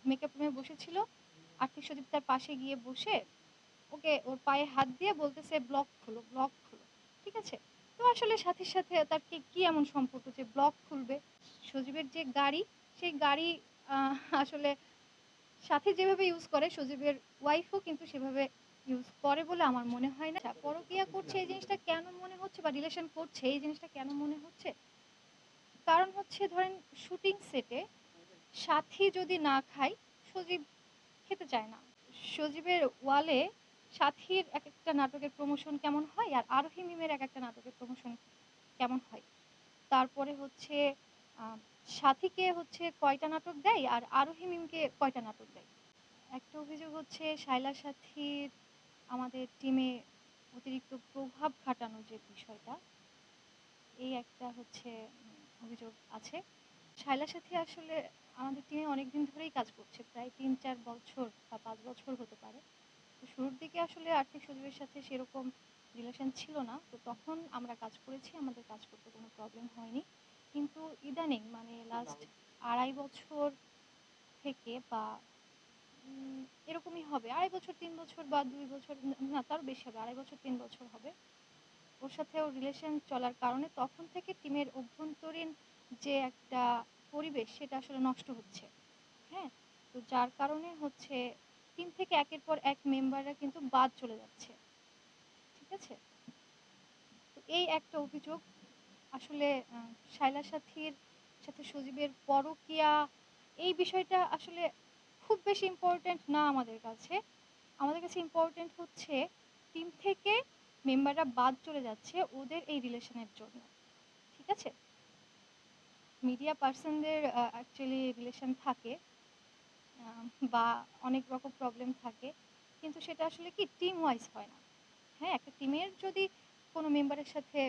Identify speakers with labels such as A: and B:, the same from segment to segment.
A: Makeup রুমে বসেছিল, আর্থিক সজীব তার পাশে গিয়ে বসে ওকে ওর পায়ে হাত দিয়ে বলতেছে ব্লক খুলো, ব্লক খুলো। ঠিক আছে? তো আসলে সাথীর সাথে তার কি এমন সম্পর্ক যে ব্লক খুলবে? সজীবের যে গাড়ি, সেই গাড়ি আসলে সাথী যেভাবে ইউজ করে সজীবের ওয়াইফও কিন্তু সেভাবে ইউজ করে বলে আমার মনে হয় না। পরকীয়া করছে এই জিনিসটা কেন মনে হচ্ছে বা রিলেশন করছে এই জিনিসটা কেন মনে হচ্ছে? কারণ হচ্ছে ধরেন শুটিং সেটে সাথী যদি না খায়, সজীব খেতে চায় না। সজীবের ওয়ালে সাথীর একেকটা নাটকের প্রমোশন কেমন হয় আর আরোহী মিমের একেকটা নাটকের প্রমোশন কেমন হয়। তারপরে হচ্ছে সাথীকে হচ্ছে কয়টা নাটক দেয় আর আরোহী মিমকে কয়টা নাটক দেয়। একটা অভিযোগ হচ্ছে শায়লা সাথীর আমাদের টিমে অতিরিক্ত প্রভাব খাটানোর যে বিষয়টা, এই একটা হচ্ছে অভিযোগ আছে। শায়লা সাথী আসলে আমাদের টিমে অনেকদিন ধরেই কাজ করছে, প্রায় ৩-৪ বছর বা ৫ বছর হতে পারে। তো শুরুর দিকে আসলে আর্থিক সজীবের সাথে সেরকম রিলেশন ছিল না, তো তখন আমরা কাজ করেছি, আমাদের কাজ করতে কোনো প্রবলেম হয়নি। কিন্তু ইদানিং মানে লাস্ট ২.৫ বছর থেকে বা এরকমই হবে, ২.৫ বছর ৩ বছর বা ২ বছর, না তার বেশি হবে, ২.৫ বছর ৩ বছর হবে ওর সাথে ওর রিলেশন চলার কারণে তখন থেকে টিমের অভ্যন্তরীণ যে একটা পরিবেশ সেটা আসলে নষ্ট হচ্ছে। হ্যাঁ, তো যার কারণে হচ্ছে টিম থেকে একের পর এক মেম্বাররা কিন্তু বাদ চলে যাচ্ছে। ঠিক আছে? তো এই একটা অভিযোগ আসলে শায়লা সাথীর সাথে সজীবের পরকীয়া, এই বিষয়টা আসলে খুব বেশি ইম্পর্ট্যান্ট না আমাদের কাছে। আমাদের কাছে ইম্পর্ট্যান্ট হচ্ছে টিম থেকে মেম্বাররা বাদ চলে যাচ্ছে ওদের এই রিলেশনের জন্য। ঠিক আছে? মিডিয়া পার্সনদের অ্যাকচুয়ালি রিলেশন থাকে বা অনেক রকম প্রবলেম থাকে, কিন্তু সেটা আসলে কি টিম ওয়াইজ হয় না। হ্যাঁ, একটা টিমের যদি কোনো মেম্বারের সাথে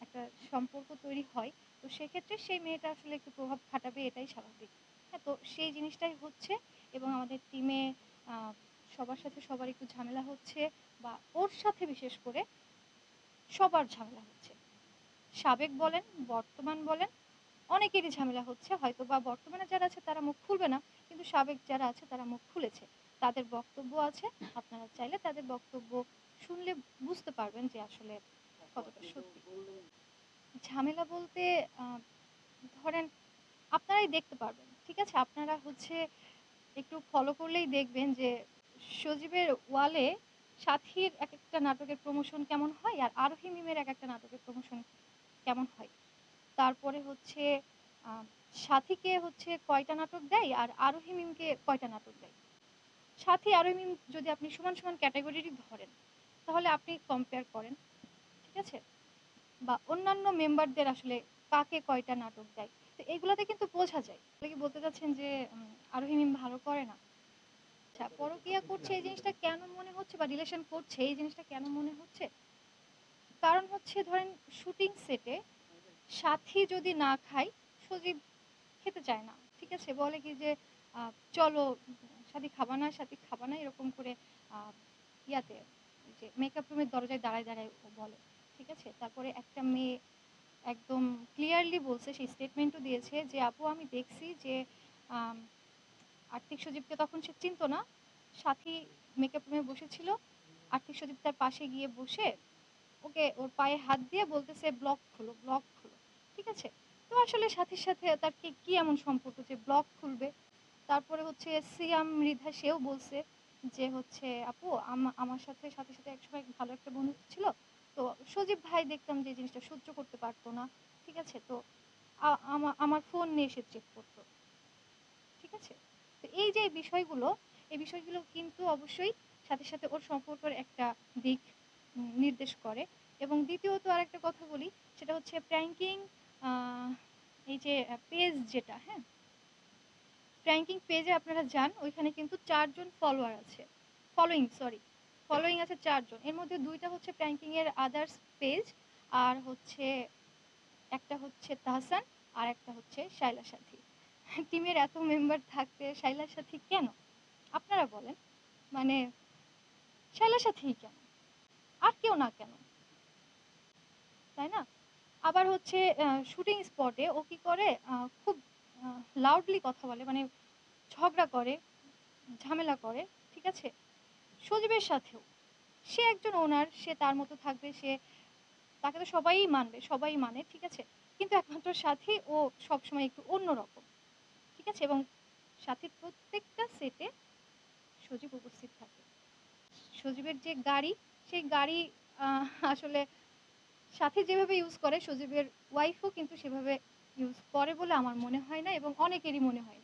A: একটা সম্পর্ক তৈরি হয়, তো সেক্ষেত্রে সেই মেয়েটা আসলে একটু প্রভাব খাটাবে, এটাই স্বাভাবিক। হ্যাঁ, তো সেই জিনিসটাই হচ্ছে এবং আমাদের টিমে সবার সাথে সবার একটু ঝামেলা হচ্ছে বা ওর সাথে বিশেষ করে সবার ঝামেলা হচ্ছে। সাবেক বলেন, বর্তমান বলেন, অনেকেরই ঝামেলা হচ্ছে। হয়তোবা বর্তমানে যারা আছে তারা মুখ খুলবে না, কিন্তু সাবেক যারা আছে তারা মুখ খুলেছে। তাদের বক্তব্য আছে। আপনারা চাইলে তাদের বক্তব্য শুনলে বুঝতে পারবেন যে আসলে কতটা সত্যি। ঝামেলা বলতে আ ধরেন আপনারাই দেখতে পারবেন। ঠিক আছে? আপনারা হচ্ছে একটু ফলো করলেই দেখবেন যে সজীবের ওয়ালে সাথীর একেকটা নাটকের প্রমোশন কেমন হয় আর আরোহী মিমের একেকটা নাটকের প্রমোশন কেমন হয়। তারপরে হচ্ছে আ সাথীকে হচ্ছে কয়টা নাটক দেয় আর আরোহী মিমকে কয়টা নাটক দেয়। সাথী, আরোহী মিম যদি আপনি সমান, সমান ক্যাটেগরিরই ধরেন, তাহলে আপনি কম্পেয়ার করেন। ঠিক আছে? বা অন্যান্য মেম্বারদের আসলে কাকে কয়টা নাটক দেয়। তো এগুলাতে কিন্তু বোঝা যায়। আপনি কি বলতে চাচ্ছেন যে আরোহী মিম ভালো করে না? আচ্ছা, পরকীয়া করছে এই জিনিসটা কেন মনে হচ্ছে বা রিলেশন করছে এই জিনিসটা কেন মনে হচ্ছে? কারণ হচ্ছে ধরেন শুটিং সেটে সাথী যদি না খায়, সজীব খেতে চায় না। ঠিক আছে? বলে কি যে চলো সাথী খাবা না, সাথী খাবা না, এরকম করে আ ইয়াতে ওই যে মেকআপ রুমের দরজায় দাঁড়ায়, দাঁড়ায় ও বলে। ঠিক আছে? তারপরে একটা মেয়ে একদম ক্লিয়ারলি বলছে, সেই স্টেটমেন্টও দিয়েছে যে আপু আমি দেখছি যে আম আর্থিক সজীবকে তখন সে চিনত না। সাথী মেকআপ রুমে বসেছিল। আর্থিক সজীব তার পাশে গিয়ে বসে ওকে ওর পায়ে হাত দিয়ে বলতেছে ব্লক খুলো, ব্লক খুলো। ঠিক আছে? তো আসলে সাথীর সাথে তার কি এমন সম্পর্ক যে ব্লক খুলবে? তারপরে হচ্ছে সিয়াম মৃধা সেও বলছে যে হচ্ছে আপু আমার সাথে সাথীর সাথে একসময় ভালো একটা বন্ধুত্ব ছিল। তো সজীব ভাই দেখতাম যে জিনিসটা সহ্য করতে পারতো না। ঠিক আছে? তো আমার ফোন নিয়ে এসে চেক করতো। ঠিক আছে? তো এই যে বিষয়গুলো, এই বিষয়গুলো কিন্তু অবশ্যই সাথে, সাথে ওর সম্পর্কের একটা দিক নির্দেশ করে। এবং দ্বিতীয়ত আরেকটা কথা বলি, সেটা হচ্ছে প্র্যাঙ্কিং আ এই যে পেজ যেটা, হ্যাঁ? প্র্যাঙ্কিং পেজে আপনারা যান, ওইখানে কিন্তু ৪ জন ফলোয়ার আছে। ফলোইং আছে ৪ জন। এর মধ্যে ২ টা হচ্ছে প্র্যাঙ্কিং এর আদার্স পেজ, আর হচ্ছে একটা হচ্ছে তাহসান, আর একটা হচ্ছে শায়লা সাথী। টিমের এত মেম্বার থাকতে শায়লার সাথী কেন? আপনারা বলেন। মানে শায়লার সাথীই কেন? আর কেউ না কেন? তাই না? আবার হচ্ছে শুটিং স্পটে ও কি করে খুব লাউডলি কথা বলে। মানে ঝগড়া করে, ঝামেলা করে, ঠিক আছে? সজীবের সাথেও। সে একজন ওনার, সে তার মতো থাকবে, তাকে তো সবাই মানবে, সবাই মানে, ঠিক আছে? কিন্তু একমাত্র সাথী ও সবসময় একটু অন্যরকম, ঠিক আছে? এবং সাথীর প্রত্যেকটা সেটে সজীব উপস্থিত থাকে। সজীবের যে গাড়ি, সেই গাড়ি আ আসলে সাথী যেভাবে ইউজ করে সজীবের ওয়াইফও কিন্তু সেভাবে ইউজ করে বলে আমার মনে হয় না এবং অনেকেরই মনে হয় না।